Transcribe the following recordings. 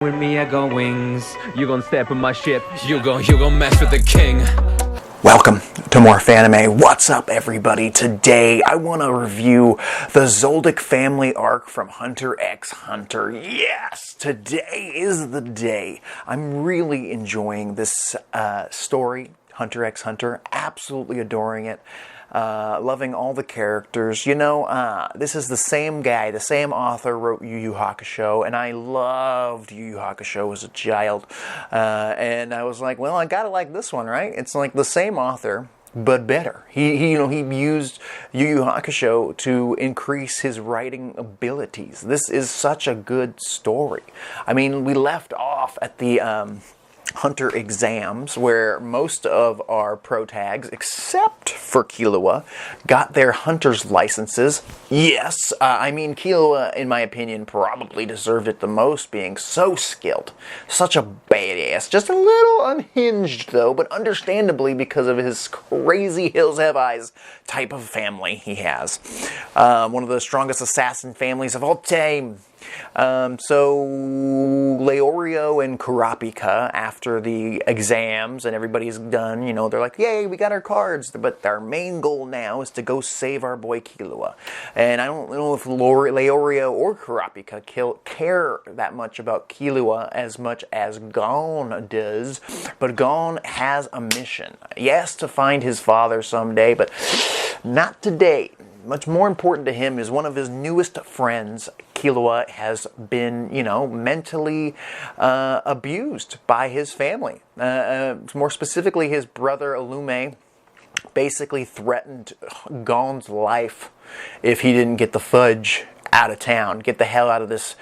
With me, I got wings. You gon' step in my ship. You gon' mess with the king. Welcome to more Fanime. What's up, everybody? Today, I want to review the Zoldyck Family arc from Hunter x Hunter. Yes! Today is the day. I'm really enjoying this story, Hunter x Hunter. Absolutely adoring it. Loving all the characters. You know, this is the same guy, the same author wrote Yu Yu Hakusho, and I loved Yu Yu Hakusho as a child. And I was like, well, I gotta like this one, right? It's like the same author, but better. He used Yu Yu Hakusho to increase his writing abilities. This is such a good story. I mean, we left off at the Hunter exams, where most of our pro tags, except for Killua, got their hunter's licenses. Yes, I mean, Killua, in my opinion, probably deserved it the most, being so skilled. Such a badass. Just a little unhinged, though, but understandably because of his crazy Hills Have Eyes type of family he has. One of the strongest assassin families of all time. So Leorio and Kurapika, after the exams and everybody's done, you know, they're like, yay, we got our cards, but our main goal now is to go save our boy Killua. And I don't know if Leorio or Kurapika care that much about Killua as much as Gon does, but Gon has a mission. Yes, to find his father someday, but not today. Much more important to him is one of his newest friends, Killua, has been, you know, mentally abused by his family. More specifically, his brother Illume basically threatened Gon's life if he didn't get the fudge out of town, get the hell out of this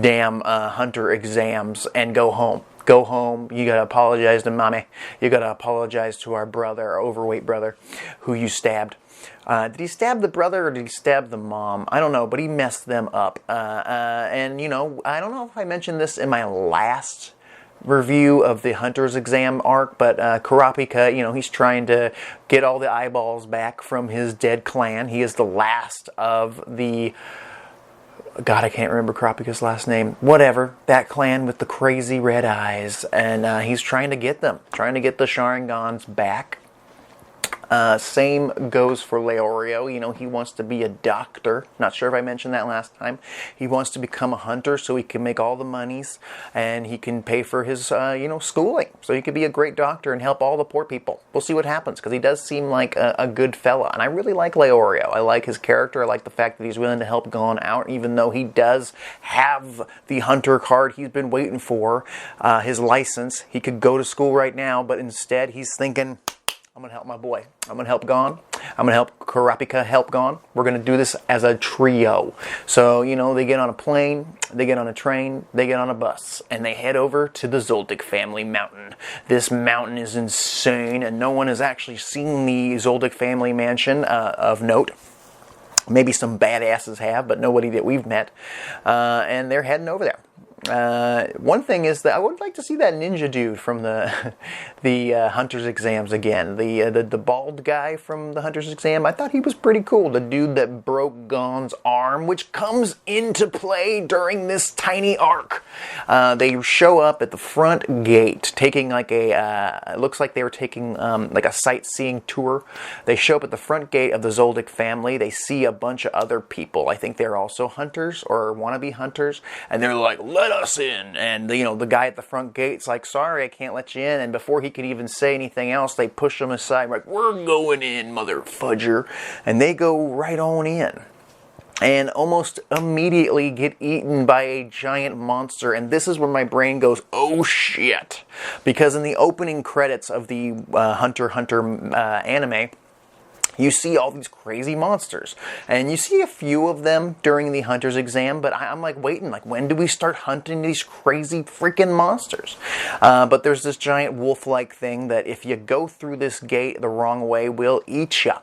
damn hunter exams and go home. Go home, you gotta apologize to mommy, you gotta apologize to our brother, our overweight brother, who you stabbed. Did he stab the brother or did he stab the mom? I don't know, but he messed them up. And, you know, I don't know if I mentioned this in my last review of the Hunter's exam arc, but Kurapika, you know, he's trying to get all the eyeballs back from his dead clan. He is the last of the... God, I can't remember Kurapika's last name. Whatever, that clan with the crazy red eyes. And he's trying to get them. Trying to get the Sharingans back. Same goes for Leorio. You know, he wants to be a doctor. Not sure if I mentioned that last time. He wants to become a hunter so he can make all the monies and he can pay for his, you know, schooling. So he could be a great doctor and help all the poor people. We'll see what happens, because he does seem like a good fella. And I really like Leorio. I like his character. I like the fact that he's willing to help Gon out, even though he does have the hunter card he's been waiting for, his license. He could go to school right now, but instead he's thinking, I'm going to help my boy. I'm going to help Gon. I'm going to help Kurapika help Gon. We're going to do this as a trio. So, you know, they get on a plane, they get on a train, they get on a bus, and they head over to the Zoldyck Family Mountain. This mountain is insane, and no one has actually seen the Zoldyck Family Mansion of note. Maybe some badasses have, but nobody that we've met. And they're heading over there. One thing is that I would like to see that ninja dude from the Hunter's exams again. The bald guy from the Hunter's exam. I thought he was pretty cool. The dude that broke Gon's arm, which comes into play during this tiny arc. They show up at the front gate, taking like a. It looks like they were taking like a sightseeing tour. They show up at the front gate of the Zoldyck family. They see a bunch of other people. I think they're also hunters or wannabe hunters, and they're like, "Let us in." And you know, the guy at the front gate's like, "Sorry, I can't let you in." And before he could even say anything else, they push him aside, like, "We're going in, mother fudger." And they go right on in. And almost immediately get eaten by a giant monster. And this is where my brain goes, oh shit. Because in the opening credits of the Hunter x Hunter anime, you see all these crazy monsters. And you see a few of them during the Hunter's exam, but I'm like waiting, like, when do we start hunting these crazy freaking monsters? But there's this giant wolf-like thing that if you go through this gate the wrong way, will eat you.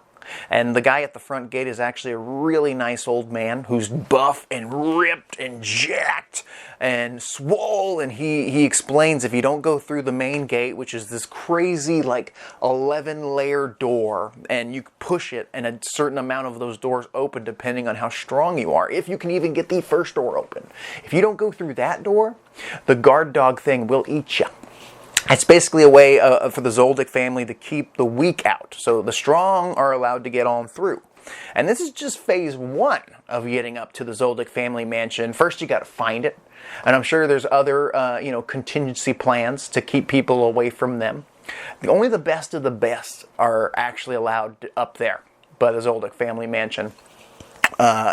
And the guy at the front gate is actually a really nice old man who's buff and ripped and jacked and swole. And he explains if you don't go through the main gate, which is this crazy like 11-layer door, and you push it and a certain amount of those doors open depending on how strong you are, if you can even get the first door open. If you don't go through that door, the guard dog thing will eat you. It's basically a way for the Zoldyck family to keep the weak out, so the strong are allowed to get on through. And this is just phase 1 of getting up to the Zoldyck family mansion. First, you got to find it, and I'm sure there's other, contingency plans to keep people away from them. Only the best of the best are actually allowed up there by the Zoldyck family mansion,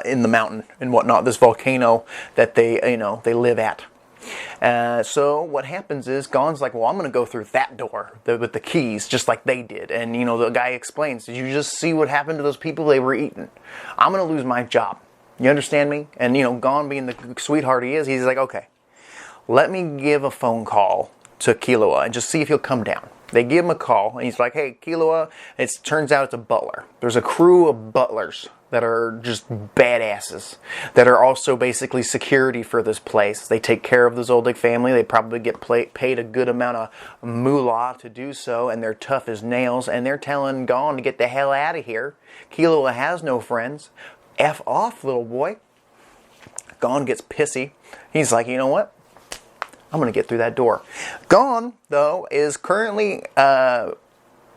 in the mountain and whatnot. This volcano that they live at. So what happens is Gon's like, well, I'm going to go through that door with the keys, just like they did. And, the guy explains, did you just see what happened to those people? They were eaten. I'm going to lose my job. You understand me? And, Gon being the sweetheart he is, he's like, okay, let me give a phone call to Killua and just see if he'll come down. They give him a call, and he's like, hey, Killua, it turns out it's a butler. There's a crew of butlers that are just badasses, that are also basically security for this place. They take care of the Zoldyck family. They probably get paid a good amount of moolah to do so, and they're tough as nails, and they're telling Gon to get the hell out of here. Killua has no friends. F off, little boy. Gon gets pissy. He's like, you know what? I'm going to get through that door. Gon, though, is currently,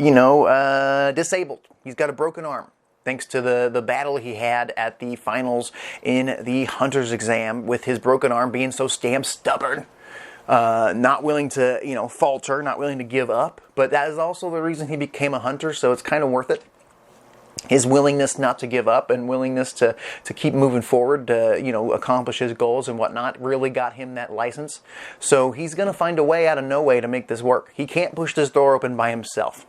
disabled. He's got a broken arm, thanks to the battle he had at the finals in the hunter's exam, with his broken arm being so damn stubborn. Not willing to, falter, not willing to give up. But that is also the reason he became a hunter, so it's kind of worth it. His willingness not to give up and willingness to keep moving forward to, accomplish his goals and whatnot really got him that license. So he's going to find a way out of no way to make this work. He can't push this door open by himself.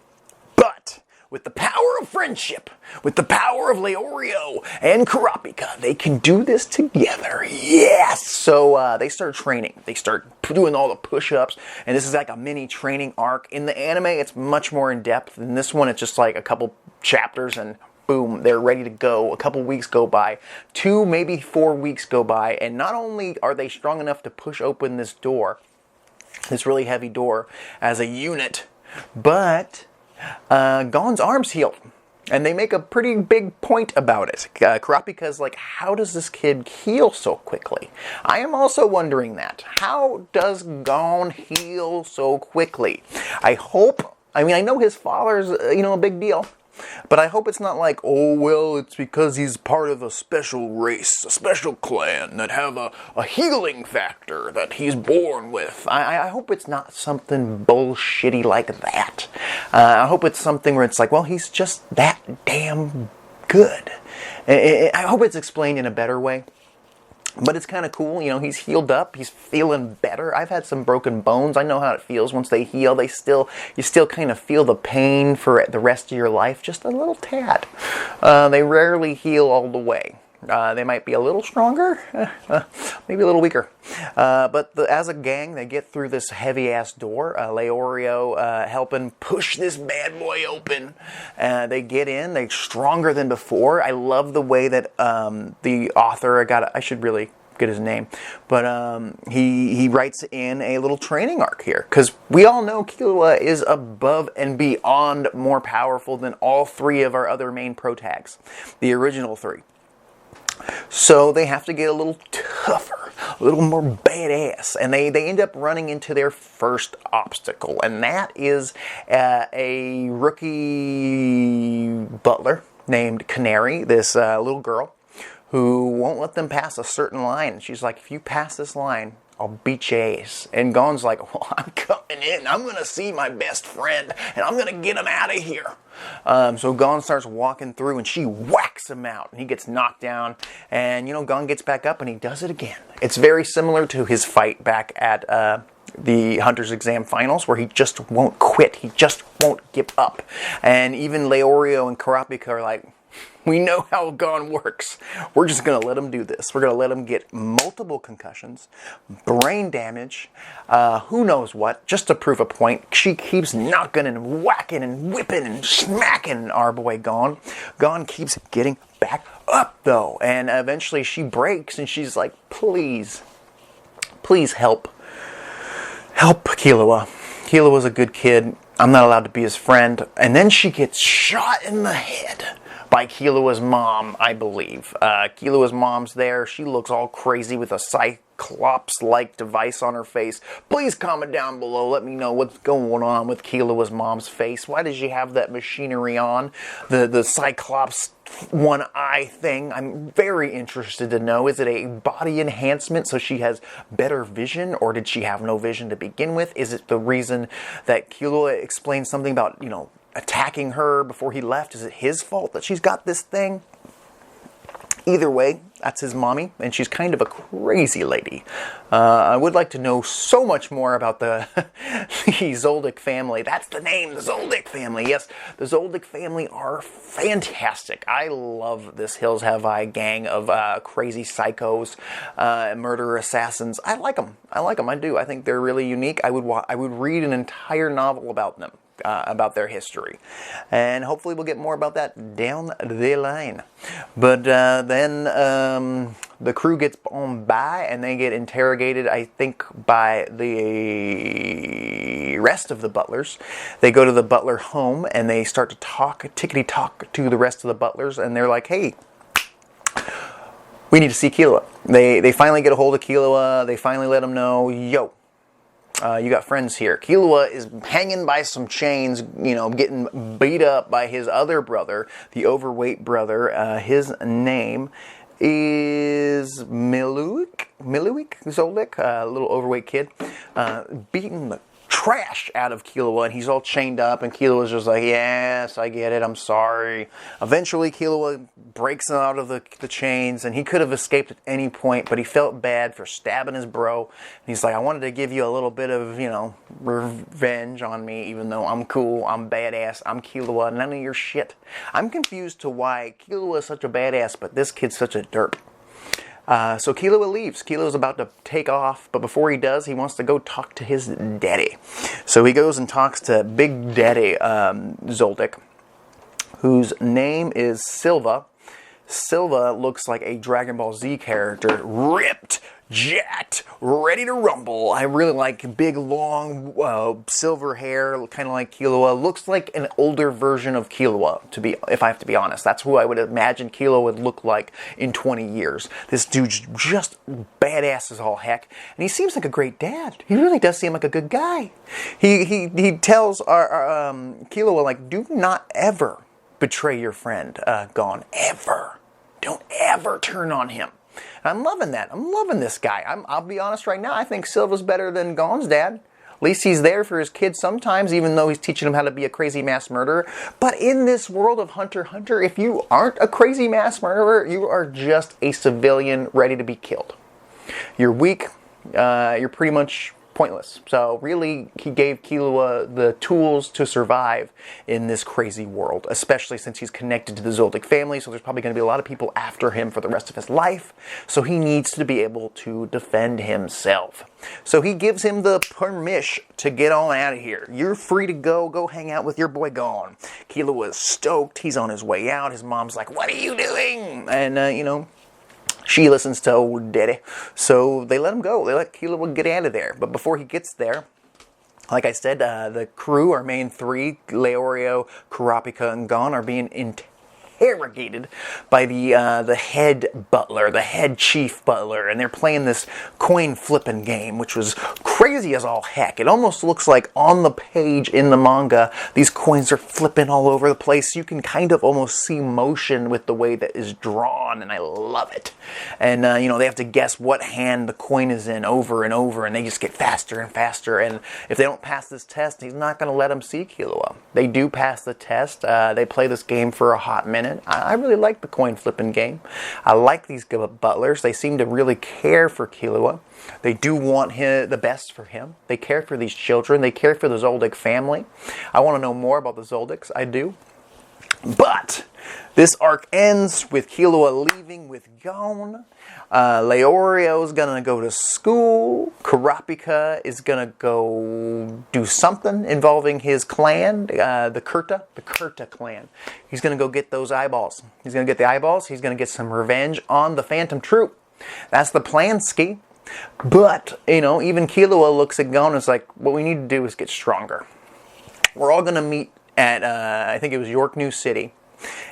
But with the power of friendship, with the power of Leorio and Kurapika, they can do this together. Yes! So they start training. They start doing all the push-ups, and this is like a mini training arc. In the anime, it's much more in-depth. In this one, it's just like a couple chapters, and boom, they're ready to go. A couple weeks go by. 2, maybe 4 weeks go by, and not only are they strong enough to push open this door, this really heavy door, as a unit, but Gon's arm's healed. And they make a pretty big point about it. Kurapika's like, how does this kid heal so quickly? I am also wondering that. How does Gon heal so quickly? I know his father's, a big deal. But I hope it's not like, oh, well, it's because he's part of a special race, a special clan that have a healing factor that he's born with. I hope it's not something bullshitty like that. I hope it's something where it's like, well, he's just that damn good. I hope it's explained in a better way. But it's kind of cool, he's healed up, he's feeling better. I've had some broken bones. I know how it feels once they heal. You still kind of feel the pain for the rest of your life, just a little tad. They rarely heal all the way. They might be a little stronger, maybe a little weaker. But as a gang, they get through this heavy-ass door. Leorio helping push this bad boy open. They get in. They're stronger than before. I love the way that the author, I should really get his name, but he writes in a little training arc here. Because we all know Killua is above and beyond more powerful than all 3 of our other main protags. The original 3. So they have to get a little tougher, a little more badass, and they end up running into their first obstacle, and that is a rookie butler named Canary, this little girl, who won't let them pass a certain line. She's like, if you pass this line, I'll beat your ass. And Gon's like, well, I'm coming in. I'm going to see my best friend, and I'm going to get him out of here. So Gon starts walking through, and she whacks him out, and he gets knocked down. And, Gon gets back up, and he does it again. It's very similar to his fight back at the Hunter's Exam Finals, where he just won't quit. He just won't give up. And even Leorio and Kurapika are like, We know how Gon works. We're just going to let him do this. We're going to let him get multiple concussions, brain damage, who knows what, just to prove a point. She keeps knocking and whacking and whipping and smacking our boy Gon. Gon keeps getting back up, though. And eventually she breaks and she's like, please help. Help Killua. Killua's a good kid. I'm not allowed to be his friend. And then she gets shot in the head by Killua's mom, I believe. Killua's mom's there. She looks all crazy with a Cyclops-like device on her face. Please comment down below. Let me know what's going on with Killua's mom's face. Why does she have that machinery on? The Cyclops one eye thing. I'm very interested to know. Is it a body enhancement so she has better vision, or did she have no vision to begin with? Is it the reason that Killua explained something about, you know, attacking her before he left? Is it his fault that she's got this thing? Either way, that's his mommy, and she's kind of a crazy lady. I would like to know so much more about the Zoldyck family. That's the name, the Zoldyck family. Yes, the Zoldyck family are fantastic. I love this Hills Have I gang of crazy psychos, murder assassins. I like them. I do. I think they're really unique. I would read an entire novel about them. About their history, and hopefully we'll get more about that down the line. But then the crew gets on by and they get interrogated, I think, by the rest of the butlers. They go to the butler home and they start to talk, tickety-talk to the rest of the butlers, and they're like, hey, we need to see Killua. They finally get a hold of Killua. They finally let him know, yo, you got friends here. Killua is hanging by some chains, you know, getting beat up by his other brother, the overweight brother. His name is Miluik Zoldyck, a little overweight kid, beating the trash out of Killua, and he's all chained up, and Killua's just like, yes, I get it, I'm sorry. Eventually, Killua breaks out of the chains, and he could have escaped at any point, but he felt bad for stabbing his bro, and he's like, I wanted to give you a little bit of, you know, revenge on me, even though I'm cool, I'm badass, I'm Killua, none of your shit. I'm confused to why Killua is such a badass, but this kid's such a derp. So Killua leaves. Killua's about to take off, but before he does, he wants to go talk to his daddy. So he goes and talks to Big Daddy Zoldyck, whose name is Silva. Silva looks like a Dragon Ball Z character, ripped, jacked, ready to rumble. I really like big, long, silver hair, kind of like Killua. Looks like an older version of Killua, if I have to be honest. That's who I would imagine Killua would look like in 20 years. This dude's just badass as all heck, and he seems like a great dad. He really does seem like a good guy. He tells our Killua, like, do not ever betray your friend, Gon. Ever. Don't ever turn on him. And I'm loving that. I'm loving this guy. I'll be honest right now, I think Silva's better than Gon's dad. At least he's there for his kids sometimes, even though he's teaching him how to be a crazy mass murderer. But in this world of Hunter x Hunter, if you aren't a crazy mass murderer, you are just a civilian ready to be killed. You're weak. You're pretty much pointless. So really, he gave Killua the tools to survive in this crazy world, especially since he's connected to the Zoldyck family, so there's probably going to be a lot of people after him for the rest of his life, so he needs to be able to defend himself. So he gives him the permission to get on out of here. You're free to go hang out with your boy Gon. Killua is stoked. He's on his way out. His mom's like, what are you doing? And, you know, she listens to old daddy, so they let him go. They let Killua get out of there. But before he gets there, like I said, the crew, our main three, Leorio, Kurapika, and Gon, are being interrogated by the head butler, the head chief butler, and they're playing this coin flipping game, which was crazy as all heck. It almost looks like on the page in the manga, these coins are flipping all over the place. You can kind of almost see motion with the way that is drawn, and I love it. And, you know, they have to guess what hand the coin is in over and over, and they just get faster and faster. And if they don't pass this test, he's not going to let them see Killua. They do pass the test. They play this game for a hot minute. I really like the coin flipping game. I like these butlers. They seem to really care for Killua. They do want the best for him. They care for these children. They care for the Zoldyck family. I want to know more about the Zoldycks. I do. But this arc ends with Killua leaving with Gon. Leorio is going to go to school. Kurapika is going to go do something involving his clan, the Kurta clan. He's going to go get those eyeballs. He's going to get the eyeballs. He's going to get some revenge on the Phantom Troop. That's the plan, Ski. But, you know, even Killua looks at Gon and is like, what we need to do is get stronger. We're all going to meet at, I think it was York New City,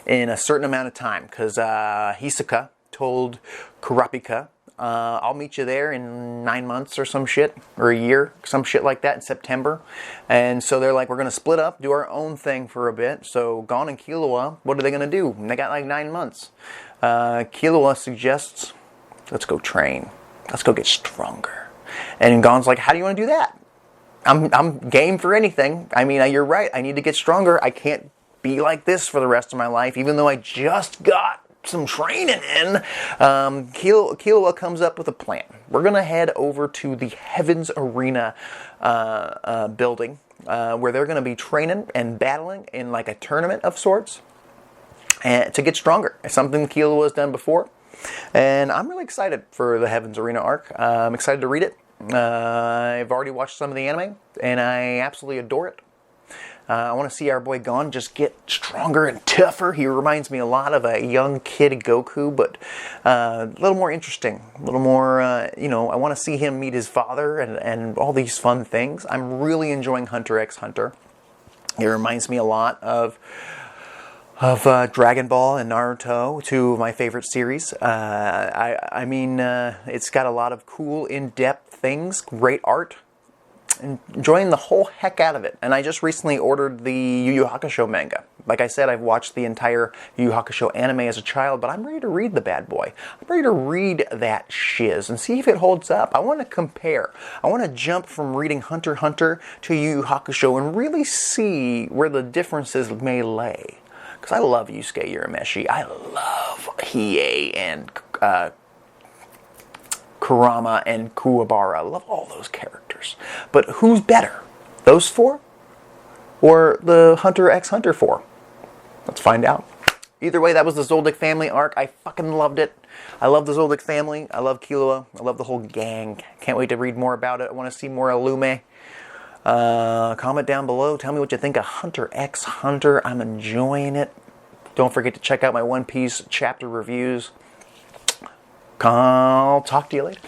in a certain amount of time, because Hisoka told Kurapika, I'll meet you there in 9 months or some shit, or a year, some shit like that in September. And so they're like, we're going to split up, do our own thing for a bit. So Gon and Killua, what are they going to do? And they got like 9 months. Killua suggests, let's go train. Let's go get stronger. And Gon's like, how do you want to do that? I'm game for anything. I mean, you're right. I need to get stronger. I can't be like this for the rest of my life, even though I just got some training in. Killua comes up with a plan. We're going to head over to the Heavens Arena building, where they're going to be training and battling in like a tournament of sorts, and to get stronger. It's something Killua has done before. And I'm really excited for the Heavens Arena arc. I'm excited to read it. I've already watched some of the anime, and I absolutely adore it. I want to see our boy Gon just get stronger and tougher. He reminds me a lot of a young kid Goku, but a little more interesting. A little more, you know, I want to see him meet his father and all these fun things. I'm really enjoying Hunter x Hunter. It reminds me a lot of Dragon Ball and Naruto, two of my favorite series. I mean, it's got a lot of cool, in-depth things, great art. Enjoying the whole heck out of it. And I just recently ordered the Yu Yu Hakusho manga. Like I said, I've watched the entire Yu Yu Hakusho anime as a child, but I'm ready to read the bad boy. I'm ready to read that shiz and see if it holds up. I want to compare. I want to jump from reading Hunter x Hunter to Yu Yu Hakusho and really see where the differences may lay. Because I love Yusuke Urameshi. I love Hiei and Kurama and Kuwabara. I love all those characters. But who's better? Those four? Or the Hunter x Hunter 4? Let's find out. Either way, that was the Zoldyck Family arc. I fucking loved it. I love the Zoldyck Family. I love Killua. I love the whole gang. Can't wait to read more about it. I want to see more Illume. Comment down below. Tell me what you think of Hunter x Hunter. I'm enjoying it. Don't forget to check out my One Piece chapter reviews. I'll talk to you later.